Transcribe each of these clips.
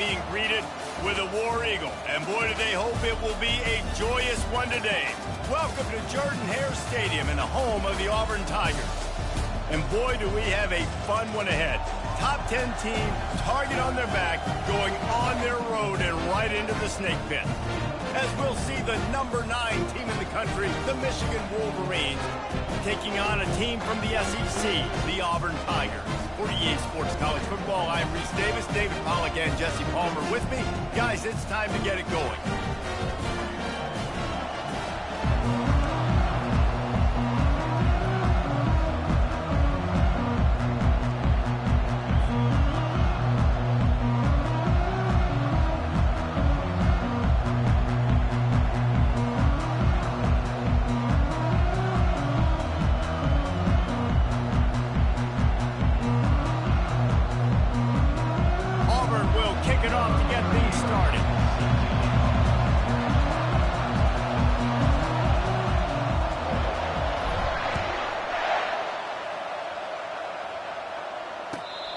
being greeted with a War Eagle. And boy, do they hope it will be a joyous one today. Welcome to Jordan-Hare Stadium and the home of the Auburn Tigers. And boy, do we have a fun one ahead. Top 10 team, target on their back, going on their road and right into the snake pit. As we'll see the number 9 team in the country, the Michigan Wolverines, taking on a team from the SEC, the Auburn Tigers. For EA Sports College Football, I'm Reese Davis, David Pollack, and Jesse Palmer with me. Guys, it's time to get it going.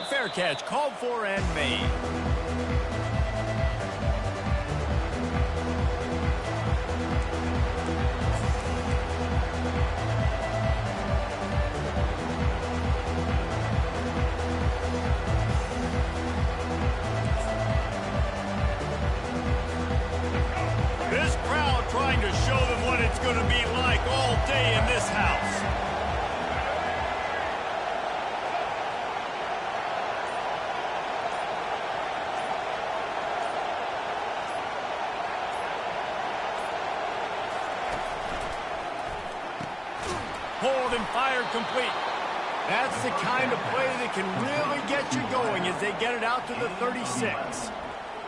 Fair catch, called for and made. This crowd trying to show them what it's going to be like all day in this house. Hold and fired complete. That's the kind of play that can really get you going as they get it out to the 36.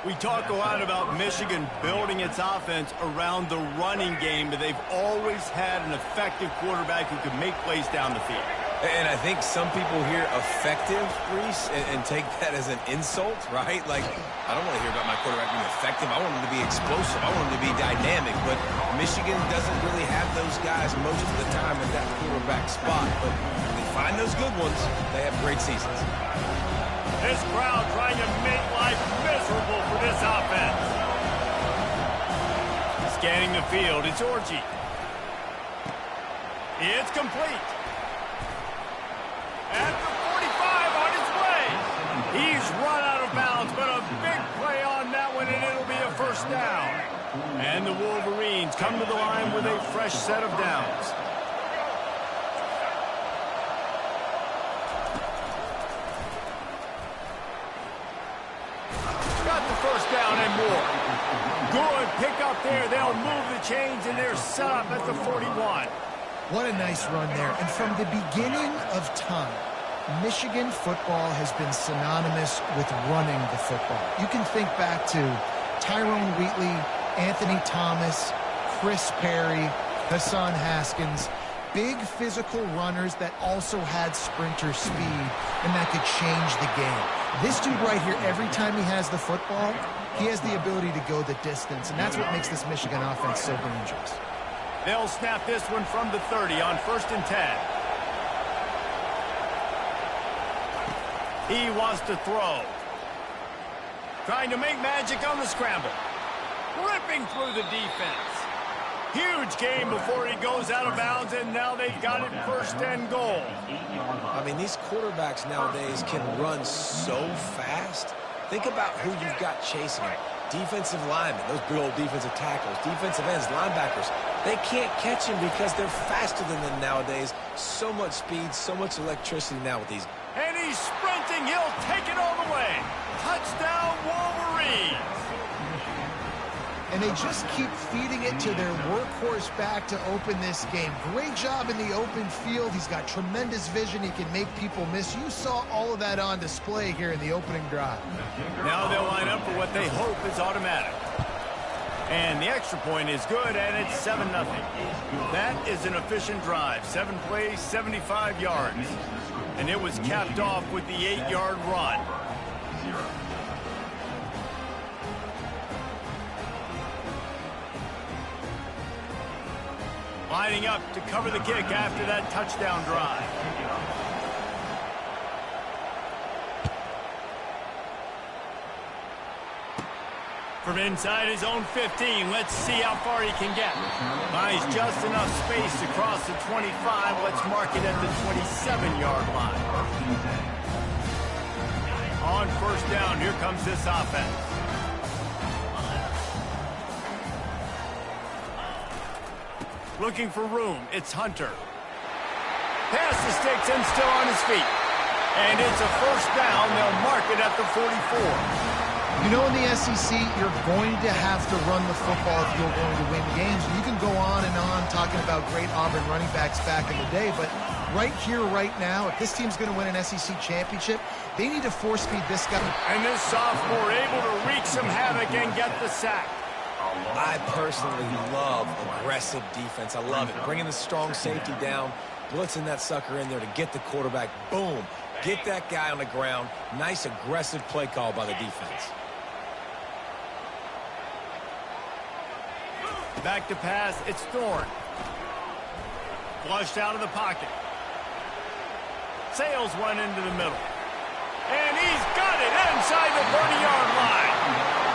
We talk a lot about Michigan building its offense around the running game, but they've always had an effective quarterback who can make plays down the field. And I think some people hear effective, Reese, and take that as an insult, right? Like, I don't want to hear about my quarterback being effective. I want him to be explosive. I want him to be dynamic. But Michigan doesn't really have those guys most of the time in that quarterback spot. But when they find those good ones, they have great seasons. This crowd trying to make life miserable for this offense. Scanning the field, it's Orji. It's complete. At the 45 on his way. He's run out of bounds, but a big play on that one, and it'll be a first down. And the Wolverines come to the line with a fresh set of downs. Got the first down and more. Good pick up there. They'll move the chains, and they're set up at the 41. What a nice run there. And from the beginning of time, Michigan football has been synonymous with running the football. You can think back to Tyrone Wheatley, Anthony Thomas, Chris Perry, Hassan Haskins. Big physical runners that also had sprinter speed, and that could change the game. This dude right here, every time he has the football, he has the ability to go the distance, and that's what makes this Michigan offense so dangerous. They'll snap this one from the 30 on 1st and 10. He wants to throw. Trying to make magic on the scramble. Ripping through the defense. Huge game before he goes out of bounds, and now they've got it 1st and goal. I mean, these quarterbacks nowadays can run so fast. Think about who you've got chasing him. Defensive linemen, those big old defensive tackles, defensive ends, linebackers. They can't catch him because they're faster than them nowadays. So much speed, so much electricity now with these. And he's sprinting. He'll take it all the way. Touchdown, Wolverines. And they just keep feeding it to their workhorse back to open this game. Great job in the open field. He's got tremendous vision. He can make people miss. You saw all of that on display here in the opening drive. Now they'll line up for what they hope is automatic. And the extra point is good, and it's 7-0. That is an efficient drive. 7 plays, 75 yards. And it was capped off with the 8-yard run. Lining up to cover the kick after that touchdown drive. From inside his own 15, let's see how far he can get. Finds just enough space to cross the 25. Let's mark it at the 27-yard line. On first down, here comes this offense. Looking for room, it's Hunter. Pass the sticks and still on his feet. And it's a first down. They'll mark it at the 44. You know, in the SEC, you're going to have to run the football if you're going to win games. You can go on and on talking about great Auburn running backs back in the day, but right here, right now, if this team's going to win an SEC championship, they need to force feed this guy. And this sophomore able to wreak some havoc and get the sack. I personally love aggressive defense. I love it. Bringing the strong safety down, blitzing that sucker in there to get the quarterback. Boom. Get that guy on the ground. Nice aggressive play call by the defense. Back to pass, it's Thorne. Flushed out of the pocket. Sails one into the middle. And he's got it inside the 30-yard line.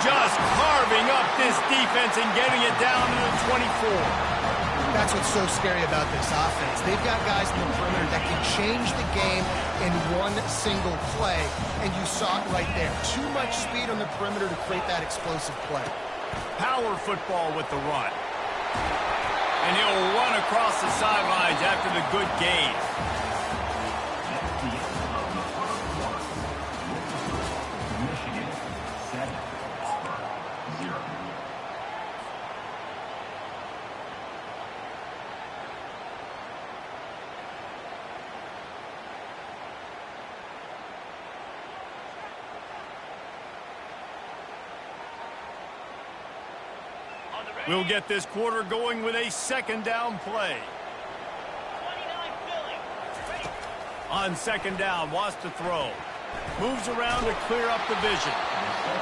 Just carving up this defense and getting it down to the 24. That's what's so scary about this offense. They've got guys in the perimeter that can change the game in one single play, and you saw it right there. Too much speed on the perimeter to create that explosive play. Power football with the run. And he'll run across the sidelines after the good gain. We'll get this quarter going with a second down play. On second down, wants to throw. Moves around to clear up the vision.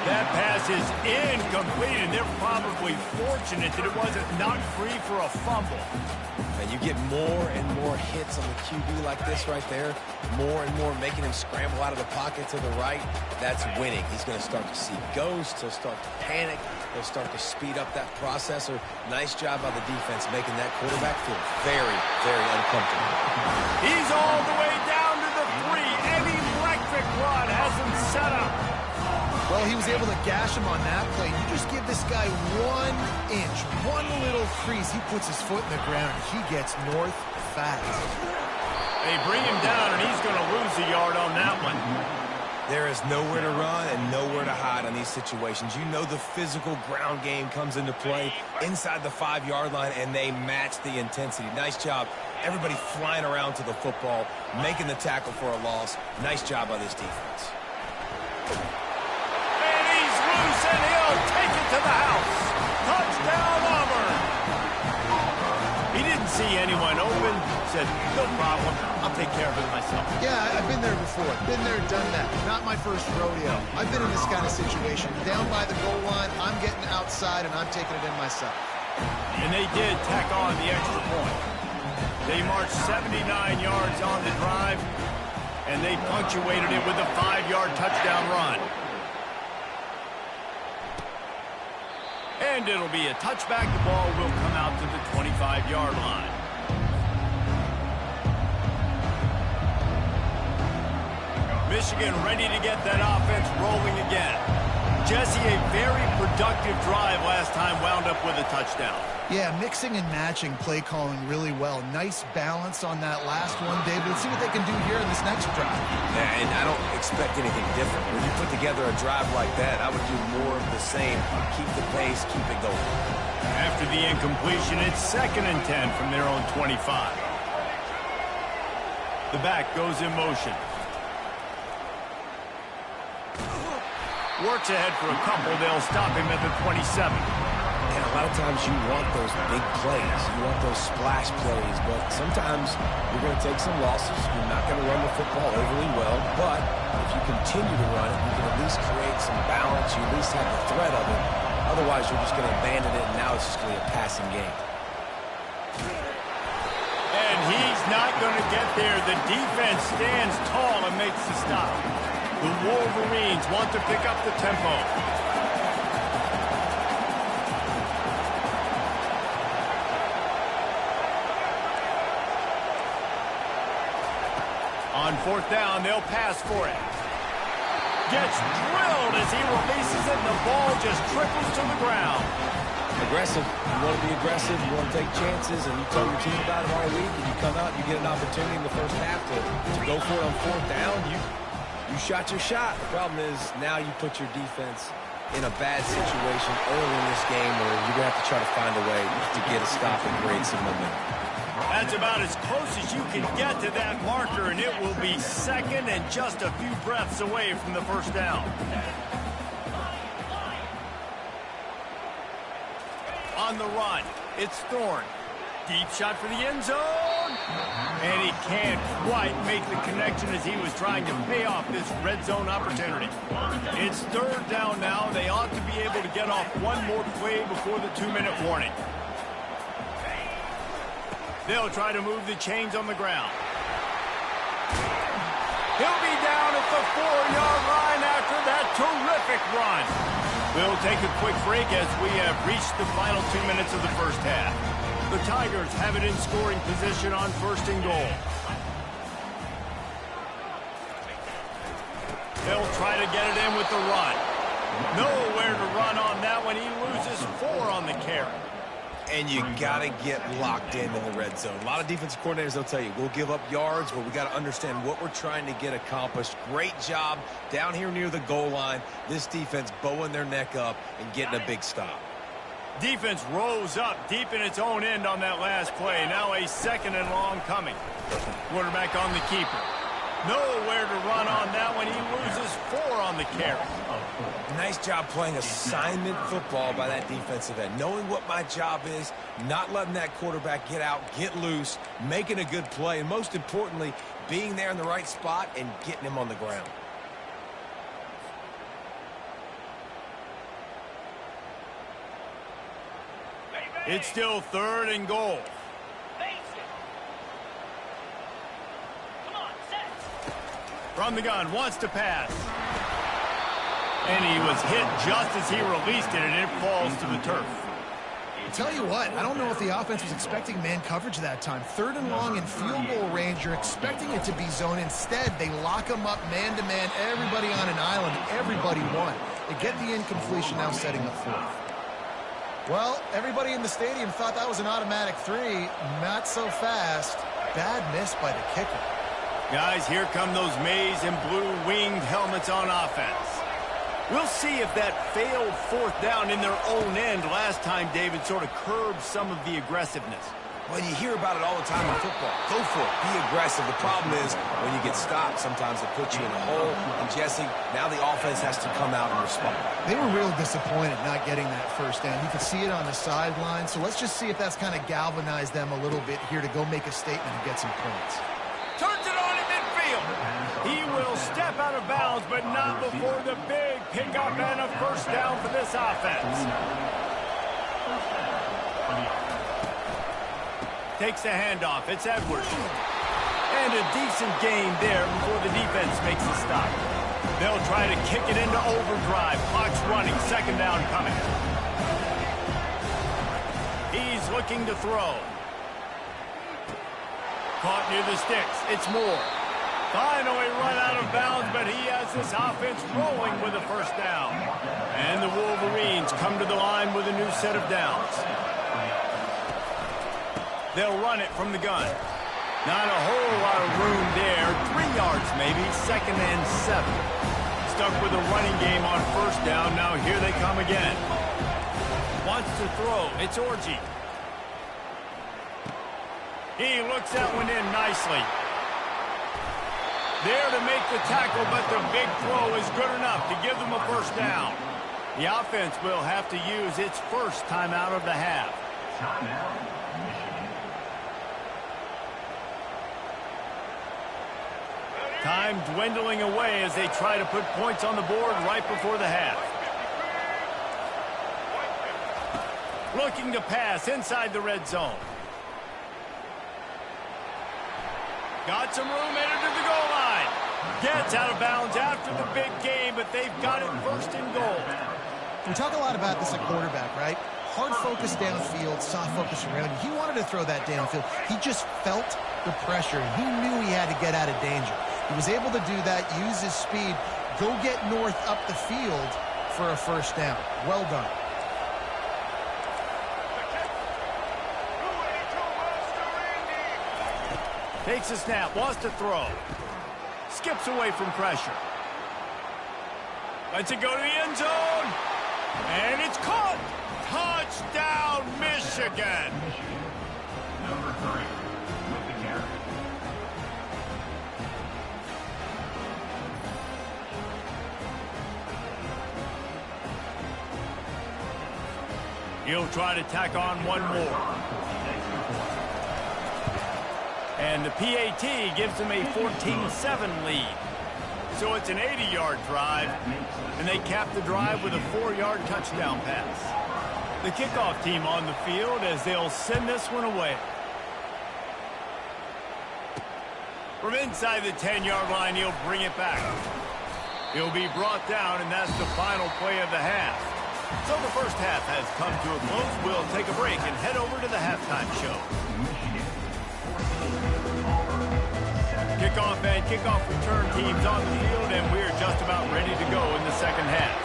That pass is incomplete, and they're probably fortunate that it wasn't knocked free for a fumble. And you get more and more hits on the QB like this right there, more and more making him scramble out of the pocket to the right. That's winning. He's going to start to see ghosts. He'll start to panic. He'll start to speed up that processor. Nice job by the defense making that quarterback feel very, very uncomfortable. He's all the way down to the 3. An electric run has him set up. Well, he was able to gash him on that play. You just give this guy 1 inch, one little crease. He puts his foot in the ground, and he gets north fast. They bring him down, and he's going to lose a yard on that one. There is nowhere to run and nowhere to hide on these situations. You know the physical ground game comes into play inside the 5-yard line, and they match the intensity. Nice job. Everybody flying around to the football, making the tackle for a loss. Nice job by this defense. And he's loose, and he'll take it to the house. Touchdown, Auburn. He didn't see anyone open. Said, no problem. I'll take care of it myself. Yeah, I've been there before. Been there, done that. Not my first rodeo. I've been in this kind of situation. Down by the goal line, I'm getting outside, and I'm taking it in myself. And they did tack on the extra point. They marched 79 yards on the drive, and they punctuated it with a 5-yard touchdown run. And it'll be a touchback. The ball will come out to the 25-yard line. Michigan ready to get that offense rolling again. Jesse, a very productive drive last time, wound up with a touchdown. Yeah, mixing and matching play calling really well. Nice balance on that last one, David. Let's see what they can do here in this next drive. Yeah, and I don't expect anything different. When you put together a drive like that, I would do more of the same. Keep the pace, keep it going. After the incompletion, it's 2nd and 10 from their own 25. The back goes in motion. Works ahead for a couple. They'll stop him at the 27. And a lot of times you want those big plays. You want those splash plays. But sometimes you're going to take some losses. You're not going to run the football overly well. But if you continue to run it, you can at least create some balance. You at least have the threat of it. Otherwise, you're just going to abandon it, and now it's just going to be a passing game. And he's not going to get there. The defense stands tall and makes the stop. The Wolverines want to pick up the tempo. fourth down, they'll pass for it. Gets drilled as he releases it, and the ball just trickles to the ground. Aggressive. You want to be aggressive. You want to take chances, and you tell your team about it all week, and you come out and you get an opportunity in the first half to go for it on fourth down. You shot your shot. The problem is now you put your defense in a bad situation early in this game where you're going to have to try to find a way to get a stop and create some momentum. That's about as close as you can get to that marker, and it will be second and just a few breaths away from the first down. On the run, it's Thorne. Deep shot for the end zone. And he can't quite make the connection as he was trying to pay off this red zone opportunity. It's third down now. They ought to be able to get off one more play before the 2-minute warning. They'll try to move the chains on the ground. He'll be down at the 4-yard line after that terrific run. We'll take a quick break as we have reached the final 2 minutes of the first half. The Tigers have it in scoring position on first and goal. They'll try to get it in with the run. Nowhere to run on that one. He loses 4 on the carry. And you got to get locked in the red zone. A lot of defensive coordinators, they'll tell you, we'll give up yards, but we got to understand what we're trying to get accomplished. Great job down here near the goal line. This defense bowing their neck up and getting a big stop. Defense rose up deep in its own end on that last play. Now a second and long coming. Quarterback on the keeper. Nowhere to run on that one. He loses 4 on the carry. Nice job playing assignment football by that defensive end. Knowing what my job is, not letting that quarterback get out, get loose, making a good play, and most importantly, being there in the right spot and getting him on the ground. It's still third and goal. From the gun, wants to pass. And he was hit just as he released it, and it falls to the turf. I'll tell you what, I don't know if the offense was expecting man coverage that time. Third and long in field goal range, you're expecting it to be zone. Instead, they lock them up man-to-man, everybody on an island, everybody won. They get the incompletion, now setting up fourth. Well, everybody in the stadium thought that was an automatic 3. Not so fast. Bad miss by the kicker. Guys, here come those maize and blue winged helmets on offense. We'll see if that failed fourth down in their own end last time, David, sort of curbed some of the aggressiveness. Well, you hear about it all the time in football. Go for it. Be aggressive. The problem is when you get stopped, sometimes it puts you in a hole. And, Jesse, now the offense has to come out and respond. They were real disappointed not getting that first down. You could see it on the sideline. So let's just see if that's kind of galvanized them a little bit here to go make a statement and get some points. Turns it on in midfield. He will step out of bounds, but not before the big pickup and a first down for this offense. Takes the handoff. It's Edwards. And a decent gain there before the defense makes a stop. They'll try to kick it into overdrive. Clock's running. Second down coming. He's looking to throw. Caught near the sticks. It's Moore. Finally run out of bounds, but he has this offense rolling with a first down. And the Wolverines come to the line with a new set of downs. They'll run it from the gun. Not a whole lot of room there. 3 yards maybe. Second and 7. Stuck with a running game on first down. Now here they come again. Wants to throw. It's Orji. He looks that one in nicely. There to make the tackle, but the big throw is good enough to give them a first down. The offense will have to use its first timeout of the half. Time dwindling away as they try to put points on the board right before the half. Looking to pass inside the red zone. Got some room, entered to the goal line. Gets out of bounds after the big game, but they've got it first and goal. We talk a lot about this at quarterback, right? Hard focus downfield, soft focus around you. He wanted to throw that downfield. He just felt the pressure. He knew he had to get out of danger. He was able to do that, use his speed, go get North up the field for a first down. Well done. Takes a snap, wants to throw. Skips away from pressure. Lets it go to the end zone. And it's caught. Touchdown, Michigan. Number 3 with the carry. He'll try to tack on one more. And the PAT gives them a 14-7 lead. So it's an 80-yard drive, and they cap the drive with a 4-yard touchdown pass. The kickoff team on the field as they'll send this one away. From inside the 10-yard line, he'll bring it back. He'll be brought down, and that's the final play of the half. So the first half has come to a close. We'll take a break and head over to the halftime show. Kickoff and kickoff return teams on the field, and we're just about ready to go in the second half.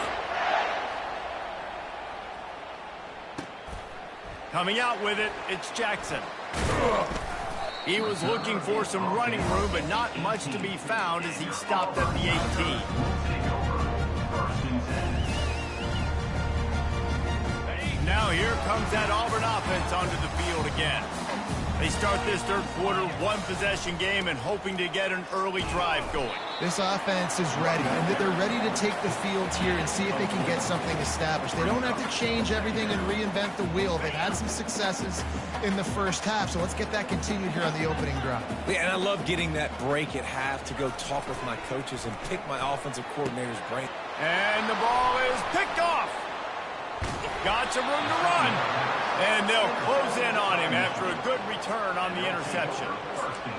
Coming out with it, it's Jackson. He was looking for some running room, but not much to be found as he stopped at the 18. Now here comes that Auburn offense onto the field again. They start this third quarter, one-possession game, and hoping to get an early drive going. This offense is ready, and they're ready to take the field here and see if they can get something established. They don't have to change everything and reinvent the wheel. They've had some successes in the first half, so let's get that continued here on the opening drive. Yeah, and I love getting that break at half to go talk with my coaches and pick my offensive coordinator's brain. And the ball is picked off. Got some room to run. And they'll close in on him after a good return on the interception.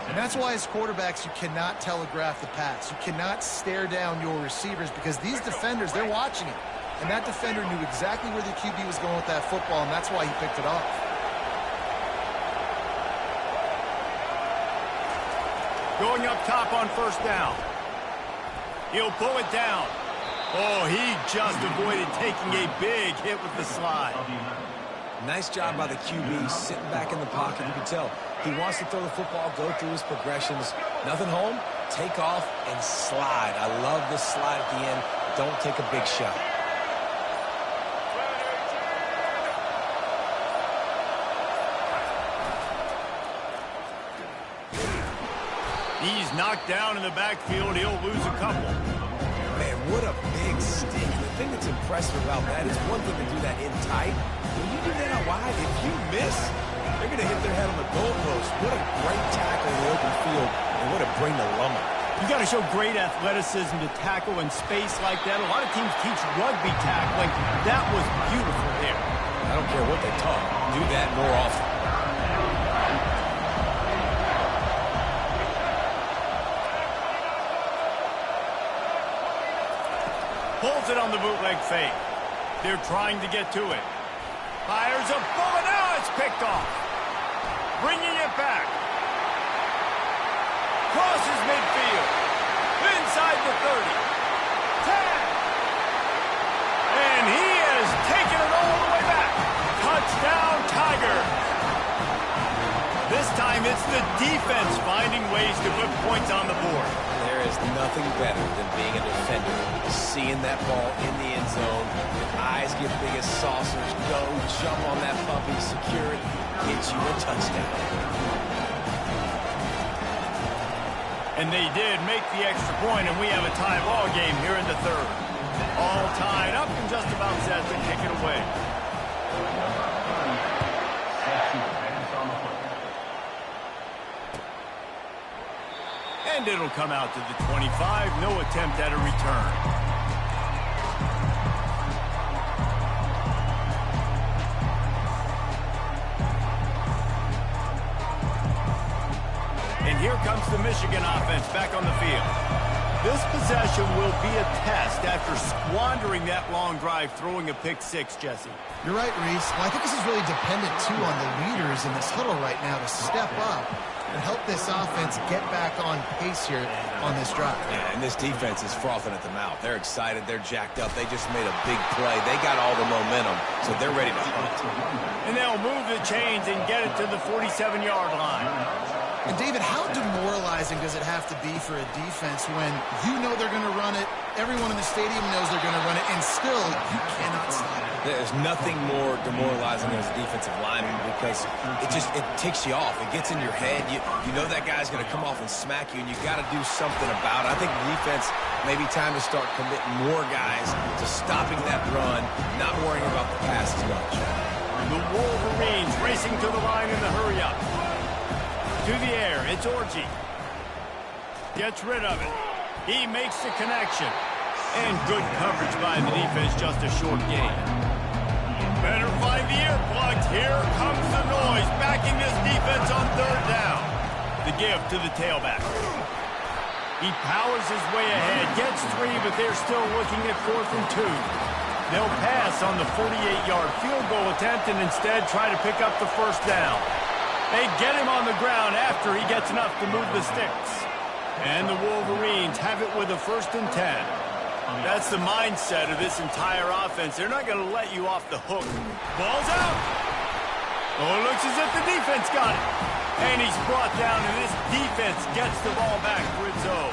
And that's why as quarterbacks you cannot telegraph the pass. You cannot stare down your receivers because these defenders, they're watching it. And that defender knew exactly where the QB was going with that football, and that's why he picked it off. Going up top on first down. He'll pull it down. Oh, he just avoided taking a big hit with the slide. Nice job by the QB, sitting back in the pocket. You can tell he wants to throw the football, go through his progressions. Nothing home, take off, and slide. I love the slide at the end. Don't take a big shot. He's knocked down in the backfield. He'll lose a couple. Man, what a big stick. The thing that's impressive about that is one thing to do that in tight. When you do that out wide, if you miss, they're going to hit their head on the goalpost. What a great tackle in the open field, and what a bring the lumber. You got to show great athleticism to tackle in space like that. A lot of teams teach rugby tackling. That was beautiful there. I don't care what they taught. Do that more often. Pulls it on the bootleg fake. They're trying to get to it. Fires a bullet. Now it's picked off. Bringing it back. Crosses midfield. Inside the 30. 10. And he has taken it all the way back. Touchdown, Tigers. This time it's the defense finding ways to put points on the board. There is nothing better than being a defender. Seeing that ball in the end zone, your eyes get big as saucers, go, jump on that puppy, secure it, get you a touchdown. And they did make the extra point, and we have a tie ball game here in the third. All tied up and just about set to kick it away. And it'll come out to the 25. No attempt at a return. And here comes the Michigan offense back on the field. This possession will be a test after squandering that long drive, throwing a pick six, Jesse. You're right, Reese. Well, I think this is really dependent, too, on the leaders in this huddle right now to step up and help this offense get back on pace here on this drive. Yeah, and this defense is frothing at the mouth. They're excited. They're jacked up. They just made a big play. They got all the momentum, so they're ready to hunt. And they'll move the chains and get it to the 47-yard line. And, David, how demoralizing does it have to be for a defense when you know they're going to run it, everyone in the stadium knows they're going to run it, and still you cannot stop it? There's nothing more demoralizing as a defensive lineman because it ticks you off. It gets in your head. You know that guy's going to come off and smack you, and you got to do something about it. I think the defense maybe time to start committing more guys to stopping that run, not worrying about the pass as much. The Wolverines racing to the line in the hurry-up. To the air, it's Orji. Gets rid of it. He makes the connection. And good coverage by the defense, just a short gain. Better find the earplugs. Here comes the noise, backing this defense on third down. The give to the tailback. He powers his way ahead, gets 3, but they're still looking at 4th and 2. They'll pass on the 48-yard field goal attempt and instead try to pick up the first down. They get him on the ground after he gets enough to move the sticks. And the Wolverines have it with a 1st and 10. That's the mindset of this entire offense. They're not going to let you off the hook. Ball's out. Oh, it looks as if the defense got it. And he's brought down, and this defense gets the ball back for its own.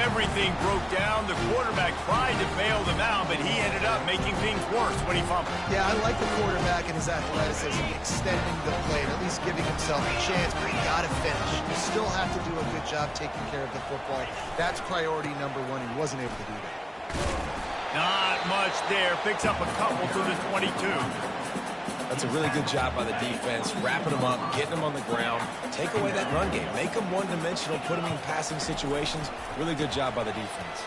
Everything broke down. The quarterback tried to bail them out, but he ended up making things worse when he fumbled. Yeah, I like the quarterback and his athleticism, extending the play, and at least giving himself a chance, but he got to finish. You still have to do a good job taking care of the football. That's priority number 1. He wasn't able to do that. Not much there. Picks up a couple to the 22. That's a really good job by the defense, wrapping them up, getting them on the ground, take away that run game, make them one-dimensional, put them in passing situations. Really good job by the defense.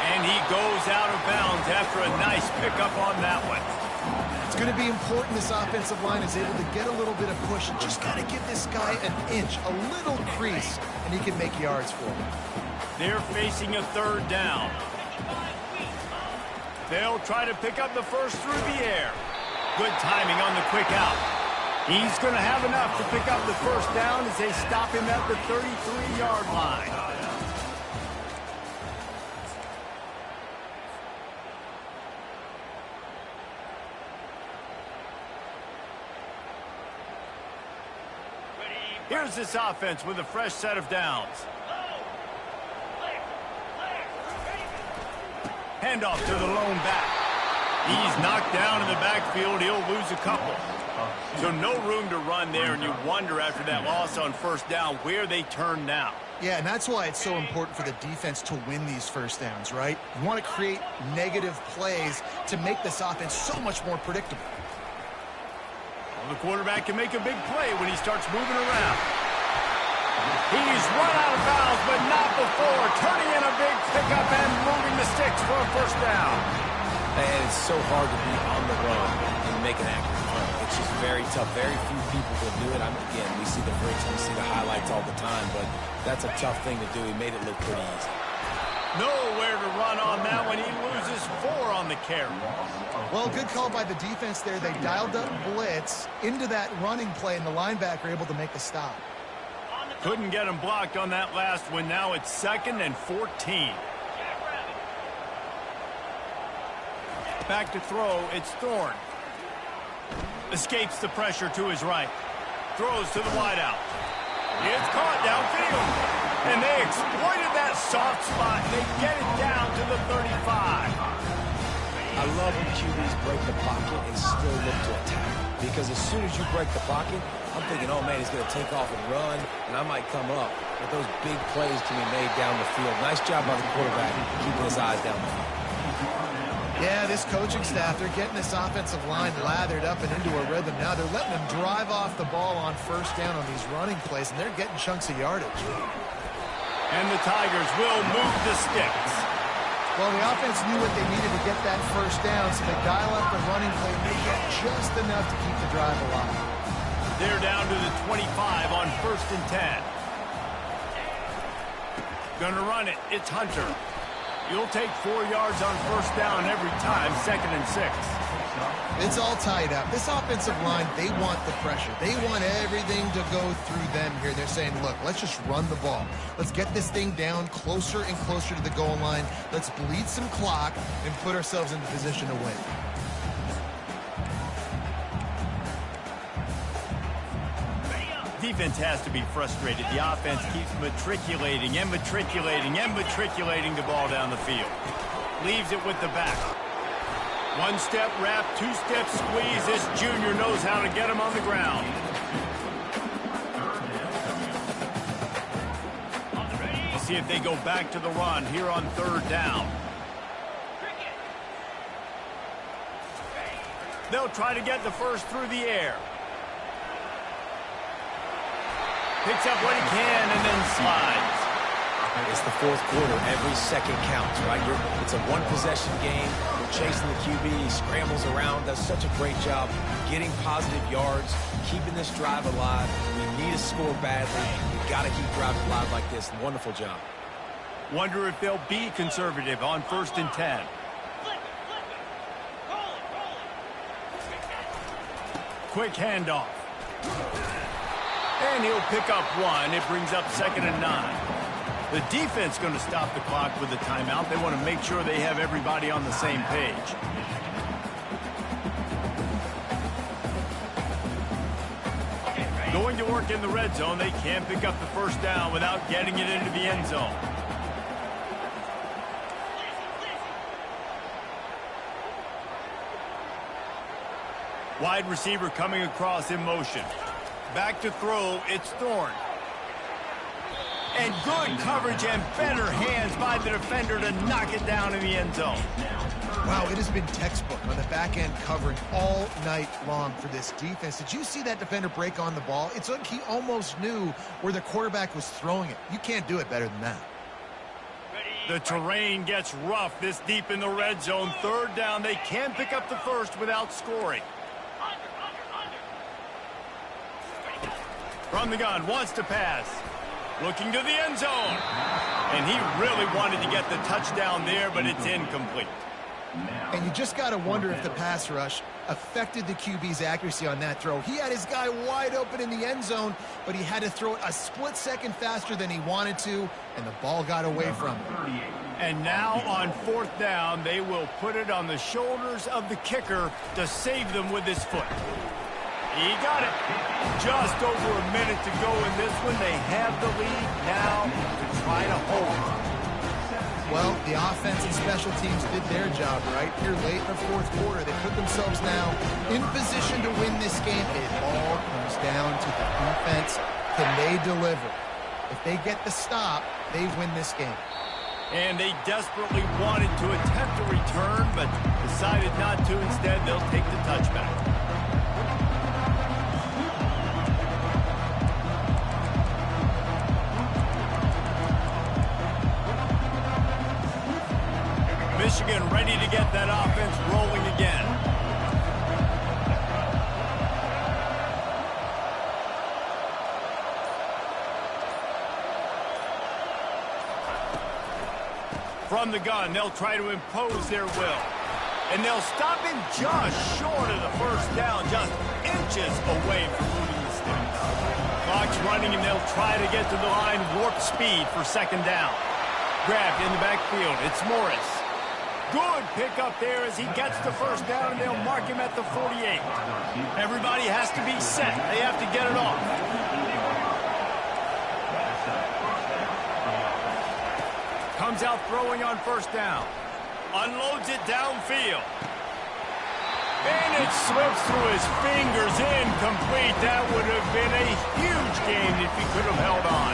And he goes out of bounds after a nice pickup on that one. It's going to be important this offensive line is able to get a little bit of push and just got to give this guy an inch, a little crease, and he can make yards for him. They're facing a 3rd down. They'll try to pick up the first through the air. Good timing on the quick out. He's going to have enough to pick up the first down as they stop him at the 33-yard line. Here's this offense with a fresh set of downs. Handoff to the lone back. He's knocked down in the backfield. He'll lose a couple. So no room to run there, and you wonder after that loss on first down where they turn now. Yeah, and that's why it's so important for the defense to win these first downs, right? You want to create negative plays to make this offense so much more predictable. Well, the quarterback can make a big play when he starts moving around. He's run out of bounds, but not before. Turning in a big pickup and moving the sticks for a first down. And it's so hard to be on the run and make an accurate run. It's just very tough. Very few people can do it. Again, we see the footage, we see the highlights all the time, but that's a tough thing to do. He made it look pretty easy. Nowhere to run on that one. He loses 4 on the carry. Well, good call by the defense there. They dialed up blitz into that running play, and the linebacker able to make the stop. Couldn't get him blocked on that last one. Now it's 2nd and 14. Back to throw. It's Thorne. Escapes the pressure to his right. Throws to the wideout. It's caught downfield. And they exploited that soft spot. They get it down to the 35. I love when QBs break the pocket and still look to attack. Because as soon as you break the pocket, I'm thinking, oh, man, he's going to take off and run, and I might come up. But those big plays can be made down the field. Nice job by the quarterback keeping his eyes down the field. Yeah, this coaching staff, they're getting this offensive line lathered up and into a rhythm now. They're letting them drive off the ball on first down on these running plays, and they're getting chunks of yardage. And the Tigers will move the sticks. Well, the offense knew what they needed to get that first down, so they dial up the running play, and they get just enough to keep the drive alive. They're down to the 25 on 1st and 10. Gonna run it. It's Hunter. You'll take 4 yards on first down every time. 2nd and 6. It's all tied up. This offensive line, they want the pressure. They want everything to go through them here. They're saying, look, let's just run the ball. Let's get this thing down closer and closer to the goal line. Let's bleed some clock and put ourselves into position to win. Defense has to be frustrated. The offense keeps matriculating and matriculating and matriculating the ball down the field. Leaves it with the back. One-step wrap, two-step squeeze. This junior knows how to get him on the ground. We'll see if they go back to the run here on third down. They'll try to get the first through the air. Picks up what he can and then slides. It's the fourth quarter. Every second counts, right? It's a one-possession game. You're chasing the QB. He scrambles around, does such a great job getting positive yards, keeping this drive alive. We need a score badly. We've got to keep drives alive like this. Wonderful job. Wonder if they'll be conservative on 1st and 10. Quick handoff. And he'll pick up one. It brings up 2nd and 9. The defense going to stop the clock with a timeout. They want to make sure they have everybody on the same page. Going to work in the red zone. They can't pick up the first down without getting it into the end zone. Wide receiver coming across in motion. Back to throw, it's Thorne. And good coverage and better hands by the defender to knock it down in the end zone. Wow, it has been textbook on the back end covering all night long for this defense. Did you see that defender break on the ball? It's like he almost knew where the quarterback was throwing it. You can't do it better than that. The terrain gets rough this deep in the red zone. Third down, they can't pick up the first without scoring. From the gun, wants to pass. Looking to the end zone. And he really wanted to get the touchdown there, but it's incomplete. And you just got to wonder if the pass rush affected the QB's accuracy on that throw. He had his guy wide open in the end zone, but he had to throw it a split second faster than he wanted to, and the ball got away from him. And now on 4th down, they will put it on the shoulders of the kicker to save them with his foot. He got it. Just over a minute to go in this one. They have the lead now to try to hold it. Well, the offense and special teams did their job right here late in the fourth quarter. They put themselves now in position to win this game. It all comes down to the defense. Can they deliver? If they get the stop, they win this game. And they desperately wanted to attempt a return, but decided not to. Instead, they'll take the touchback. Michigan ready to get that offense rolling again. From the gun, they'll try to impose their will. And they'll stop him just short of the first down, just inches away from moving the sticks. Clock's running, and they'll try to get to the line, warp speed for 2nd down. Grabbed in the backfield, it's Morris. Good pickup there as he gets the first down, and they'll mark him at the 48. Everybody has to be set. They have to get it off. Comes out throwing on 1st down. Unloads it downfield. And it slips through his fingers, incomplete. That would have been a huge gain if he could have held on.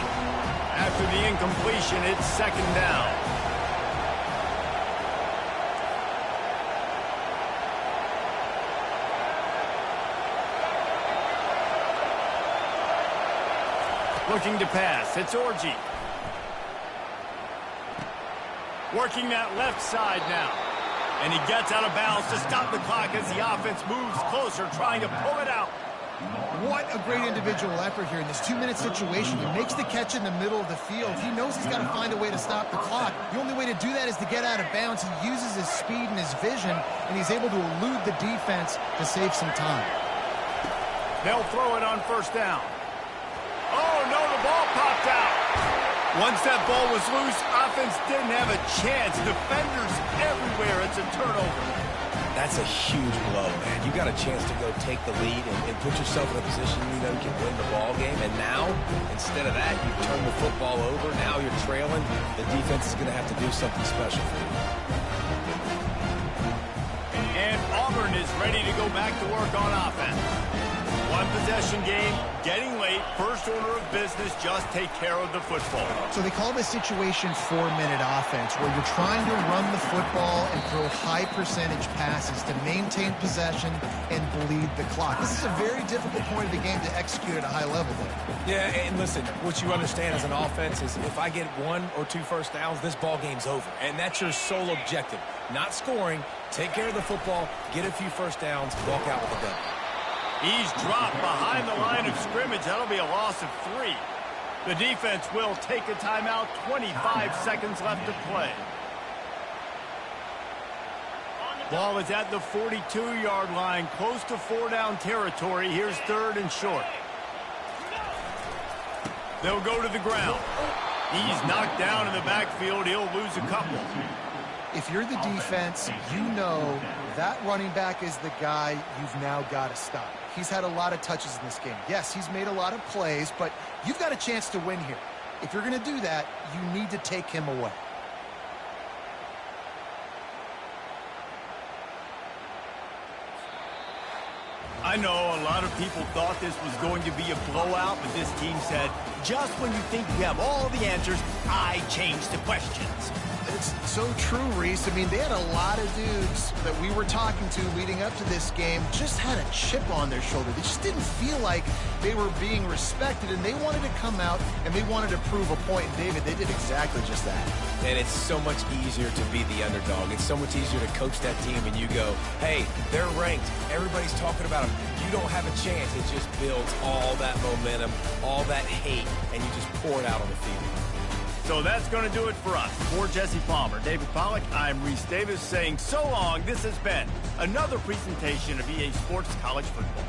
After the incompletion, it's 2nd down. Looking to pass, it's Orji. Working that left side now. And he gets out of bounds to stop the clock as the offense moves closer, trying to pull it out. What a great individual effort here in this 2-minute situation. He makes the catch in the middle of the field. He knows he's got to find a way to stop the clock. The only way to do that is to get out of bounds. He uses his speed and his vision, and he's able to elude the defense to save some time. They'll throw it on first down. Oh, no, the ball popped out. Once that ball was loose, offense didn't have a chance. Defenders everywhere. It's a turnover. That's a huge blow, man. You got a chance to go take the lead and put yourself in a position you know you can win the ball game. And now, instead of that, you turn the football over. Now you're trailing. The defense is going to have to do something special for you. And Auburn is ready to go back to work on offense. One possession game, getting late. First order of business, just take care of the football. So they call this situation 4-minute offense, where you're trying to run the football and throw high percentage passes to maintain possession and bleed the clock. This is a very difficult point of the game to execute at a high level there. Yeah, and listen, what you understand as an offense is if I get 1 or 2 first downs, this ball game's over. And that's your sole objective. Not scoring, take care of the football, get a few first downs, walk out with a W. He's dropped behind the line of scrimmage. That'll be a loss of 3. The defense will take a timeout. 25 seconds left to play. Ball is at the 42-yard line, close to 4-down territory. Here's 3rd and short. They'll go to the ground. He's knocked down in the backfield. He'll lose a couple. If you're the defense, you know that running back is the guy you've now got to stop. He's had a lot of touches in this game. Yes, he's made a lot of plays, but you've got a chance to win here. If you're going to do that, you need to take him away. I know a lot of people thought this was going to be a blowout, but this team said, just when you think you have all the answers, I change the questions. It's so true, Reese. I mean, they had a lot of dudes that we were talking to leading up to this game just had a chip on their shoulder. They just didn't feel like they were being respected, and they wanted to come out and they wanted to prove a point. And David, they did exactly just that. And it's so much easier to be the underdog. It's so much easier to coach that team and you go, hey, they're ranked. Everybody's talking about them. You don't have a chance. It just builds all that momentum, all that hate, and you just pour it out on the field. So that's going to do it for us. For Jesse Palmer, David Pollack, I'm Reese Davis saying so long. This has been another presentation of EA Sports College Football.